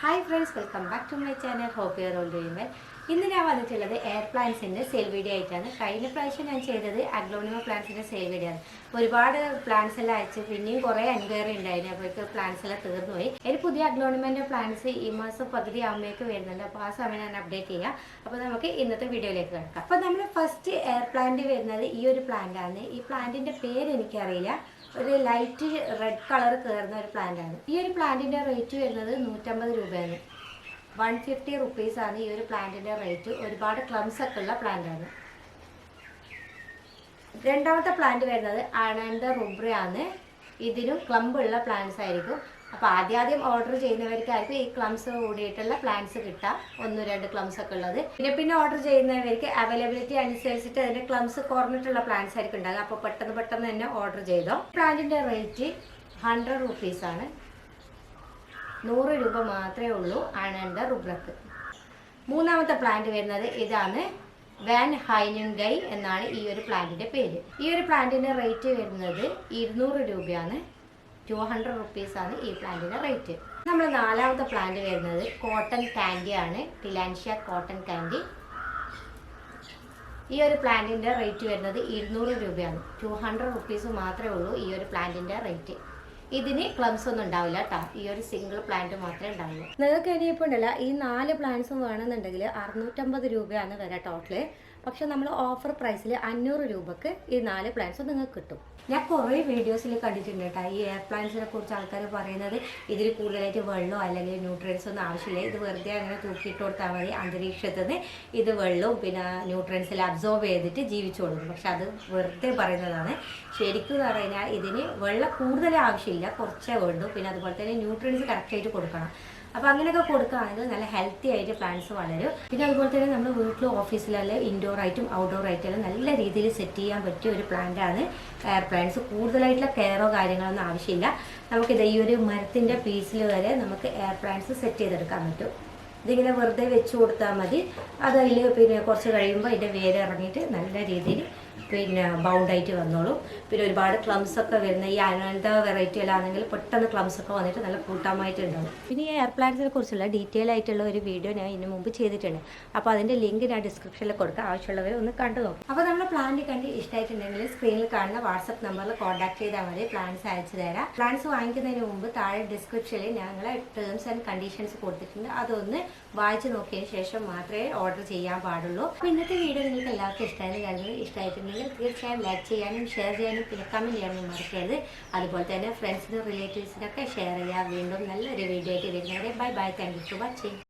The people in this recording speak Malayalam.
Hi friends, welcome back to my channel. Hope you are all doing well. ഇന്ന് ഞാൻ വന്നിട്ടുള്ളത് എയർ പ്ലാന്റ്സിൻ്റെ സെയിൽ വീഡിയോ ആയിട്ടാണ്. കഴിഞ്ഞ പ്രാവശ്യം ഞാൻ ചെയ്തത് അഗ്ലോണിമ പ്ലാന്റ്സിൻ്റെ സെയിൽ വീഡിയോ ആണ്. ഒരുപാട് പ്ലാന്റ്സ് എല്ലാം അയച്ച് പിന്നെയും കുറേ എൻക്വയറി ഉണ്ടായിരുന്നു. അപ്പോഴേക്ക് പ്ലാന്റ്സ് എല്ലാം തീർന്നു പോയി. ഒരു പുതിയ അഗ്ലോണിമൻ്റെ പ്ലാന്റ്സ് ഈ മാസം പകുതി ആകുമ്പോഴേക്ക് വരുന്നുണ്ട്. അപ്പോൾ ആ സമയം ഞാൻ അപ്ഡേറ്റ് ചെയ്യാം. അപ്പോൾ നമുക്ക് ഇന്നത്തെ വീഡിയോയിലേക്ക് കിടക്കാം. അപ്പോൾ നമ്മൾ ഫസ്റ്റ് എയർ പ്ലാന്റ് വരുന്നത് ഈ ഒരു പ്ലാന്റ് ആണ്. ഈ പ്ലാന്റിൻ്റെ പേര് എനിക്കറിയില്ല. ഒരു ലൈറ്റ് റെഡ് കളർ കയറുന്ന ഒരു പ്ലാന്റ് ആണ്. ഈ ഒരു പ്ലാന്റിൻ്റെ റേറ്റ് വരുന്നത് 150 രൂപയാണ്. 150 റുപ്പീസാണ് ഈ ഒരു പ്ലാന്റിൻ്റെ റേറ്റ്. ഒരുപാട് ക്ലംസ് ഒക്കെ ഉള്ള പ്ലാന്റ് ആണ്. രണ്ടാമത്തെ പ്ലാന്റ് വരുന്നത് ആനന്ദ റുബ്രയാണ്. ഇതിനും ക്ലംബ് ഉള്ള പ്ലാന്റ്സ് ആയിരിക്കും. അപ്പോൾ ആദ്യം ഓർഡർ ചെയ്യുന്നവർക്കായിരിക്കും ഈ ക്ലംസ് കൂടിയിട്ടുള്ള പ്ലാന്റ്സ് കിട്ടുക. 1-2 ക്ലംസ് ഒക്കെ ഉള്ളത്. പിന്നെ ഓർഡർ ചെയ്യുന്നവർക്ക് അവൈലബിലിറ്റി അനുസരിച്ചിട്ട് അതിൻ്റെ ക്ലംസ് കുറഞ്ഞിട്ടുള്ള പ്ലാന്റ്സ് ആയിരിക്കും ഉണ്ടാകുക. അപ്പോൾ പെട്ടെന്ന് തന്നെ ഓർഡർ ചെയ്തോ. പ്ലാന്റിൻ്റെ റേറ്റ് 100 റുപ്പീസാണ്. 100 രൂപ മാത്രമേ ഉള്ളൂ ആനന്ദ റുബ്രക്ക്. മൂന്നാമത്തെ പ്ലാന്റ് വരുന്നത് ഇതാണ്. വാൻ ഹൈനുൻഗൈ എന്നാണ് ഈ ഒരു പ്ലാന്റിൻ്റെ പേര്. ഈ ഒരു പ്ലാന്റിൻ്റെ റേറ്റ് വരുന്നത് 200 രൂപയാണ്. 200 റുപ്പീസാണ് ഈ പ്ലാന്റിൻ്റെ റേറ്റ്. നമ്മൾ നാലാമത്തെ പ്ലാന്റ് വരുന്നത് കോട്ടൺ കാൻഡി ആണ്. ടിലാൻഷ്യ കോട്ടൺ കാൻഡി. ഈ ഒരു പ്ലാന്റിൻ്റെ റേറ്റ് വരുന്നത് 200 രൂപയാണ്. 200 റുപ്പീസ് മാത്രമേ ഉള്ളൂ ഈ ഒരു പ്ലാന്റിൻ്റെ റേറ്റ്. ഇതിന് ക്ലംസ് ഒന്നും ഉണ്ടാവില്ല കേട്ടോ. ഈ ഒരു സിംഗിൾ പ്ലാന്റ് മാത്രമേ ഉണ്ടാവുള്ളൂ. നിങ്ങൾക്ക് ഇനിയിപ്പോൾ ഉണ്ടല്ല ഈ 4 പ്ലാന്റ്സും വേണമെന്നുണ്ടെങ്കിൽ 650 രൂപയാണ് വരെ ടോട്ടല്. പക്ഷെ നമ്മൾ ഓഫർ പ്രൈസിൽ 500 രൂപക്ക് ഈ 4 പ്ലാന്റ്സും നിങ്ങൾക്ക് കിട്ടും. ഞാൻ കുറേ വീഡിയോസിൽ കണ്ടിട്ടുണ്ട് കേട്ടോ. ഈ എയർ പ്ലാന്റ്സിനെ കുറിച്ച് ആൾക്കാർ പറയുന്നത് ഇതിൽ കൂടുതലായിട്ട് വെള്ളമോ അല്ലെങ്കിൽ ന്യൂട്രിയൻസ് ഒന്നും ആവശ്യമില്ല. ഇത് വെറുതെ അങ്ങനെ തൂക്കിയിട്ട് കൊടുത്താൽ മതി. അന്തരീക്ഷത്തിൽ നിന്ന് ഇത് വെള്ളവും പിന്നെ ന്യൂട്രിയൻസിൽ അബ്സോർബ് ചെയ്തിട്ട് ജീവിച്ചോളും. പക്ഷെ അത് വെറുതെ പറയുന്നതാണ്. ശരിക്കും എന്ന് പറഞ്ഞാൽ ഇതിന് വെള്ളം കൂടുതൽ ആവശ്യമില്ല, കുറച്ചേ വേണ്ടു. പിന്നെ അതുപോലെ തന്നെ ന്യൂട്രിയൻസ് കറക്റ്റായിട്ട് കൊടുക്കണം. അപ്പോൾ അങ്ങനെയൊക്കെ കൊടുക്കുകയാണെങ്കിൽ നല്ല ഹെൽത്തി ആയിട്ട് പ്ലാന്റ്സ് വളരും. പിന്നെ അതുപോലെ തന്നെ നമ്മൾ വീട്ടിലും ഓഫീസിലെല്ലാം ഇൻഡോർ ആയിട്ടും ഔട്ട്ഡോർ ആയിട്ടും നല്ല രീതിയിൽ സെറ്റ് ചെയ്യാൻ പറ്റിയ ഒരു പ്ലാന്റാണ് എയർ പ്ലാന്റ്സ്. കൂടുതലായിട്ടുള്ള കെയറോ കാര്യങ്ങളൊന്നും ആവശ്യമില്ല. നമുക്കിത് ഈ ഒരു മരത്തിൻ്റെ പീസിൽ വരെ നമുക്ക് എയർ പ്ലാന്റ്സ് സെറ്റ് ചെയ്തെടുക്കാൻ പറ്റും. ഇതിങ്ങനെ വെറുതെ വെച്ച് കൊടുത്താൽ മതി. അതതിൽ പിന്നെ കുറച്ച് കഴിയുമ്പോൾ അതിൻ്റെ വേര് ഇറങ്ങിയിട്ട് നല്ല രീതിയിൽ പിന്നെ ബൗണ്ടായിട്ട് വന്നോളും. പിന്നെ ഒരുപാട് ക്ലംസ് ഒക്കെ വരുന്ന ഈ ആനന്ദ വെറൈറ്റിയിലാണെങ്കിൽ പെട്ടെന്ന് ക്ലംസ് ഒക്കെ വന്നിട്ട് നല്ല കൂട്ടമായിട്ട് ഉണ്ടാവും. പിന്നെ ഈ എയർ പ്ലാന്റ്സിനെ കുറിച്ചുള്ള ഡീറ്റെയിൽ ആയിട്ടുള്ള ഒരു വീഡിയോ ഞാൻ ഇതിന് മുമ്പ് ചെയ്തിട്ടുണ്ട്. അപ്പോൾ അതിൻ്റെ ലിങ്ക് ഞാൻ ഡിസ്ക്രിപ്ഷനിൽ കൊടുക്കാം. ആവശ്യമുള്ളവർ ഒന്ന് കണ്ടു നോക്കും. അപ്പോൾ നമ്മൾ പ്ലാന്റ് കണ്ട് ഇഷ്ടമായിട്ടുണ്ടെങ്കിൽ സ്ക്രീനിൽ കാണുന്ന വാട്സപ്പ് നമ്പറിൽ കോൺടാക്ട് ചെയ്താൽ മതി. പ്ലാന്റ്സ് അയച്ചു തരാം. പ്ലാന്റ്സ് വാങ്ങിക്കുന്നതിന് മുമ്പ് താഴെ ഡിസ്ക്രിപ്ഷനിൽ ഞങ്ങൾ ടേംസ് ആൻഡ് കണ്ടീഷൻസ് കൊടുത്തിട്ടുണ്ട്. അതൊന്ന് വായിച്ച് നോക്കിയതിന് ശേഷം മാത്രമേ ഓർഡർ ചെയ്യാൻ പാടുള്ളൂ. അപ്പോൾ ഇന്നത്തെ വീഡിയോ നിങ്ങൾക്ക് എല്ലാവർക്കും ഇഷ്ടമായിട്ടുണ്ടെങ്കിൽ തീർച്ചയായും ലൈക്ക് ചെയ്യാനും ഷെയർ ചെയ്യാനും പിന്നെ കമൻറ്റ് ചെയ്യാനും മറക്കരുത്. അതുപോലെ തന്നെ ഫ്രണ്ട്സിനും റിലേറ്റീവ്സിനൊക്കെ ഷെയർ ചെയ്യുക. വീണ്ടും നല്ലൊരു വീഡിയോ ആയിട്ട് വരുന്നവരെ bye. Thank you for watching.